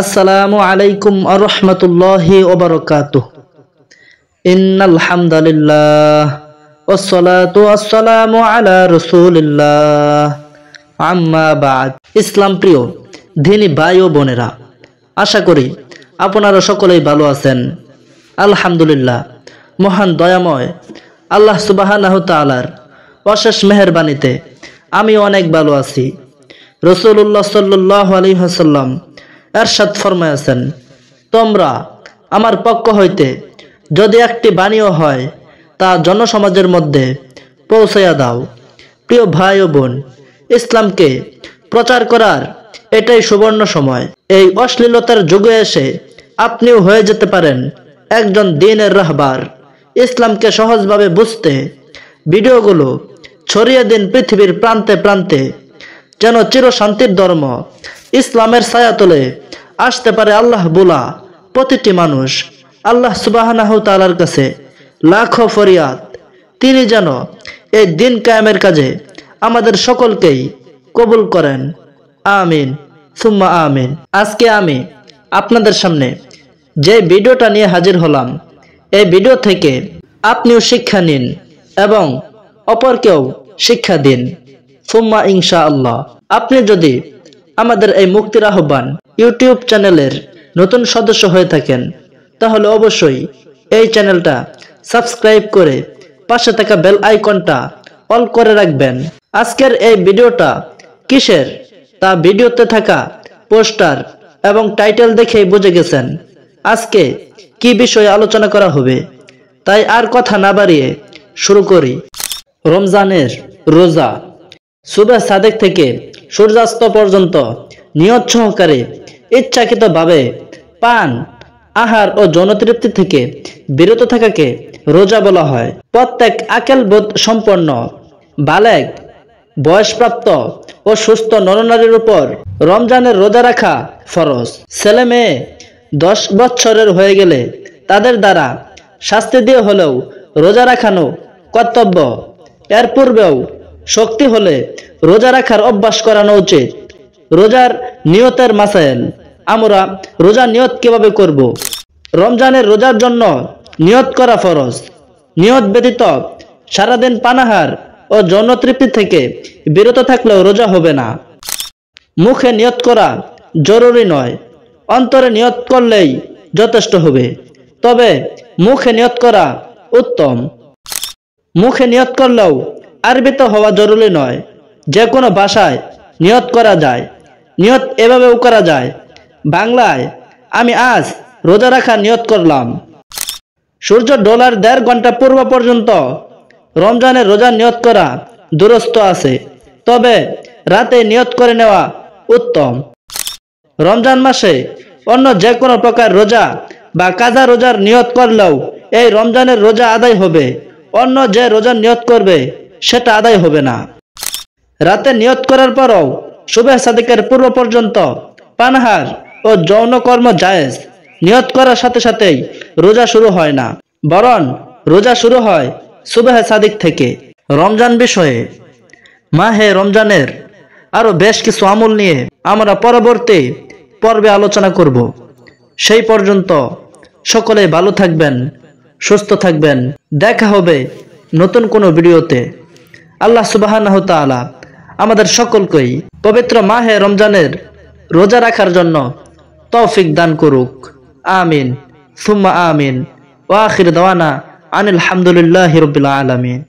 আসসালামু আলাইকুম ওয়া রাহমাতুল্লাহি ওয়া বারাকাতুহু। ইন্নাল হামদালিল্লাহ ওয়াসসালাতু ওয়াসসালামু আলা রাসূলিল্লাহ, আম্মা বা'দ। ইসলাম প্রিয় দিনী ভাই ও বোনেরা, আশা করি আপনারা সকলেই ভালো আছেন। আলহামদুলিল্লাহ, মহান দয়াময় আল্লাহ সুবহানাহু তাআলার অশেষ মেহেরবানিতে আমি অনেক ভালো আছি। রাসূলুল্লাহ সাল্লাল্লাহু আলাইহি ওয়াসাল্লাম এরশাদ ফরমায়াছেন, তোমরা আমার পক্ষ হইতে যদি একটি বাণীও হয় তা জনসমাজের মধ্যে পৌঁছাইয়া দাও। প্রিয় ভাই ও বোন, ইসলামকে প্রচার করার এটাই সুবর্ণ সময়। এই অশ্লীলতার যুগে এসে আপনিও হয়ে যেতে পারেন একজন দ্বীনের রাহবার। ইসলামকে সহজভাবে বুঝতে ভিডিওগুলো ছড়িয়ে দিন পৃথিবীর প্রান্তে প্রান্তে, যেন চিরশান্তির ধর্ম ইসলামের ছায়াতলে আসতে পারে আল্লাহ বলা প্রতিটি মানুষ। আল্লাহ সুবহানাহু তাআলার কাছে লাখো ফরিয়াদ, তিনি যেন এই দিন কায়েমের কাজে আমাদের সকলকেই কবুল করেন। আমিন সুম্মা আমিন। আজকে আমি আপনাদের সামনে যে ভিডিওটা নিয়ে হাজির হলাম, এই ভিডিও থেকে আপনিও শিক্ষা নিন এবং অপরকেও শিক্ষা দিন। সুম্মা ইনশাআল্লাহ। আপনি যদি আমাদের এই মুক্তির আহ্বান ইউটিউব চ্যানেলের নতুন সদস্য হয়ে থাকেন, তাহলে অবশ্যই এই চ্যানেলটা সাবস্ক্রাইব করে পাশে থাকা বেল আইকনটা অল করে রাখবেন। আজকের এই ভিডিওটা কিসের তা ভিডিওতে থাকা পোস্টার এবং টাইটেল দেখেই বুঝে গেছেন আজকে কি বিষয়ে আলোচনা করা হবে। তাই আর কথা না বাড়িয়ে শুরু করি। রমজানের রোজা সুবহ সাদেক থেকে সূর্যাস্ত পর্যন্ত নিয়ত সহকারে ইচ্ছাকৃতভাবে পান, আহার ও যৌনতৃপ্তি থেকে বিরত থাকাকে রোজা বলা হয়। প্রত্যেক আকেল বোধ সম্পন্ন বালেগ, বয়সপ্রাপ্ত ও সুস্থ নরনারীর উপর রমজানের রোজা রাখা ফরজ। ছেলে মেয়ে 10 বছরের হয়ে গেলে তাদের দ্বারা শাস্তি দিয়ে হলেও রোজা রাখানো কর্তব্য। এর পূর্বেও শক্তি হলে রোজা রাখার অভ্যাস করানো উচিত। রোজার নিয়তের মাসাইল। আমরা রোজা নিয়ত কিভাবে করব? রমজানের রোজার জন্য নিয়ত করা ফরজ। নিয়ত ব্যতীত সারাদিন পানাহার ও যৌনতৃপ্তি থেকে বিরত থাকলেও রোজা হবে না। মুখে নিয়ত করা জরুরি নয়, অন্তরে নিয়ত করলেই যথেষ্ট হবে। তবে মুখে নিয়ত করা উত্তম। মুখে নিয়ত করলেও আরবিতে হওয়া জরুরি নয়, যে কোনো ভাষায় নিয়ত করা যায়। নিয়ত এভাবেও করা যায়, বাংলায় আমি আজ রোজা রাখা নিয়ত করলাম। সূর্য ডোলার 1.5 ঘন্টা পূর্ব পর্যন্ত রমজানের রোজা নিয়ত করা দুরূহ আছে, তবে রাতে নিয়ত করে নেওয়া উত্তম। রমজান মাসে অন্য যে কোনো প্রকার রোজা বা কাজা রোজার নিয়ত করলেও এই রমজানের রোজা আদায় হবে, অন্য যে রোজার নিয়ত করবে সেটা আদায় হবে না। রাতে নিয়ত করার পরও সুবহ সাদেকের পূর্ব পর্যন্ত পানাহার ও যৌন কর্ম জায়েজ। নিয়ত করার সাথে সাথেই রোজা শুরু হয় না, বরং রোজা শুরু হয় সুবহ সাদেক থেকে। রমজান বিষয়ে মাহে রমজানের আরো বেশ কিছু আমল নিয়ে আমরা পরবর্তী পর্বে আলোচনা করব। সেই পর্যন্ত সকলে ভালো থাকবেন, সুস্থ থাকবেন। দেখা হবে নতুন কোনো ভিডিওতে। আল্লাহ সুবহানাহু তাআলা আমাদের সকলকেই পবিত্র মাহে রমজানের রোজা রাখার জন্য তৌফিক দান করুক। আমিন সুম্মা আমিন। ওয়া আখির দাওয়ানা আনিল হামদুলিল্লাহি রাব্বিল আলামিন।